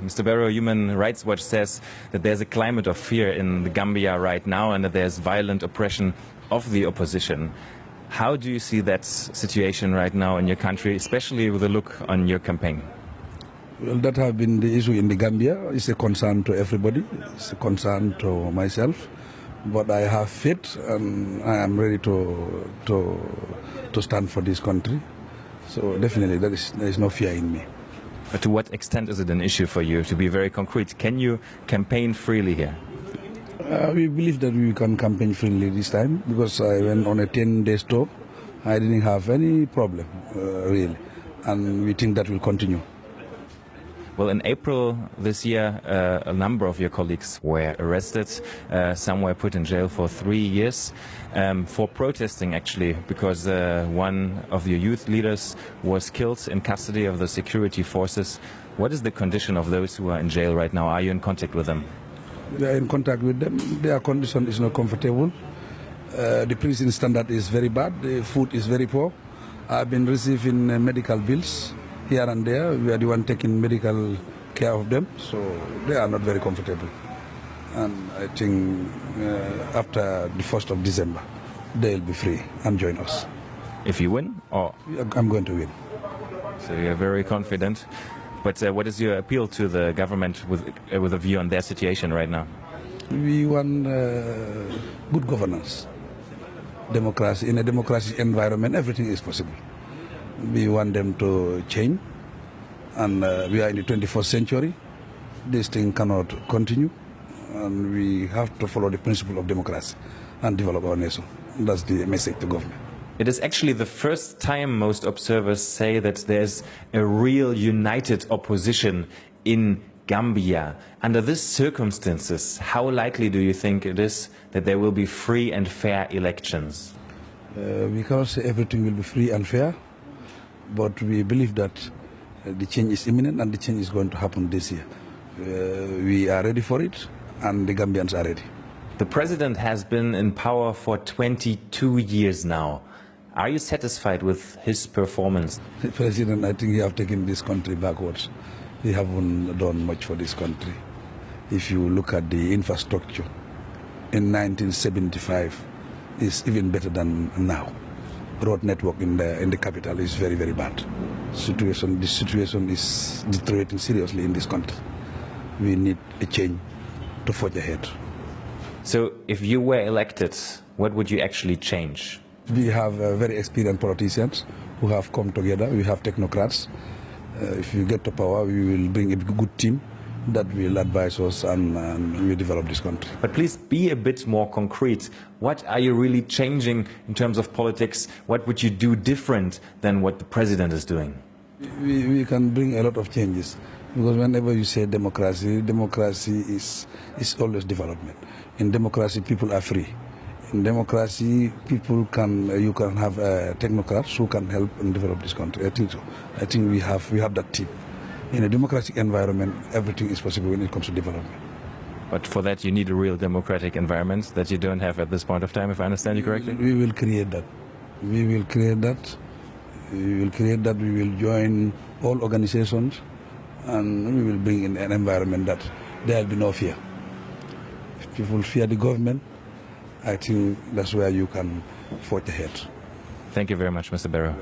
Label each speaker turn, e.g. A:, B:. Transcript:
A: Mr. Barrow, Human Rights Watch says that there's a climate of fear in the Gambia right now and that there's violent oppression of the opposition. How do you see that situation right now in your country, especially with a look on your campaign?
B: Well, that has been the issue in the Gambia. It's a concern to everybody. It's a concern to myself. But I have faith and I am ready to stand for this country. So definitely there is no fear in me.
A: But to what extent is it an issue for you, to be very concrete? Can you campaign freely here?
B: We believe that we can campaign freely this time because I went on a 10-day tour. I didn't have any problem, really. And we think that will continue.
A: Well, in April this year, a number of your colleagues were arrested. Some were put in jail for 3 years for protesting, actually, because one of your youth leaders was killed in custody of the security forces. What is the condition of those who are in jail right now? Are you in contact with them?
B: We are in contact with them. Their condition is not comfortable. The prison standard is very bad. The food is very poor. I've been receiving medical bills here and there. We are the one taking medical care of them, so they are not very comfortable. And I think after the 1st of December, they'll be free and join us.
A: If you win, or?
B: I'm going to win.
A: So you're very confident. But what is your appeal to the government with a view on their situation right now?
B: We want good governance. Democracy. In a democratic environment, everything is possible. We want them to change, and we are in the 21st century. This thing cannot continue, and we have to follow the principle of democracy and develop our nation. That's the message to government.
A: It is actually the first time most observers say that there's a real united opposition in Gambia. Under these circumstances, how likely do you think it is that there will be free and fair elections?
B: We cannot say everything will be free and fair, but we believe that the change is imminent and the change is going to happen this year. We are ready for it, and the Gambians are ready.
A: The president has been in power for 22 years now. Are you satisfied with his performance?
B: The president, I think he has taken this country backwards. He haven't done much for this country. If you look at the infrastructure, in 1975, it's even better than now. Road network in the capital is very, very bad. The situation is deteriorating seriously in this country. We need a change to forge ahead.
A: So if you were elected, what would you actually change?
B: We have very experienced politicians who have come together. We have technocrats. If we get to power, we will bring a good team that will advise us and we develop this country.
A: But please be a bit more concrete. What are you really changing in terms of politics? What would you do different than what the president is doing?
B: We can bring a lot of changes, because whenever you say democracy, democracy is always development. In democracy, people are free. In democracy, you can have technocrats who can help and develop this country. I think so. I think we have that team. In a democratic environment, everything is possible when it comes to development.
A: But for that, you need a real democratic environment that you don't have at this point of time, if I understand you correctly?
B: We will create that. We will create that. We will create that. We will join all organizations, and we will bring in an environment that there will be no fear. If people fear the government, I think that's where you can forge ahead.
A: Thank you very much, Mr. Barrow.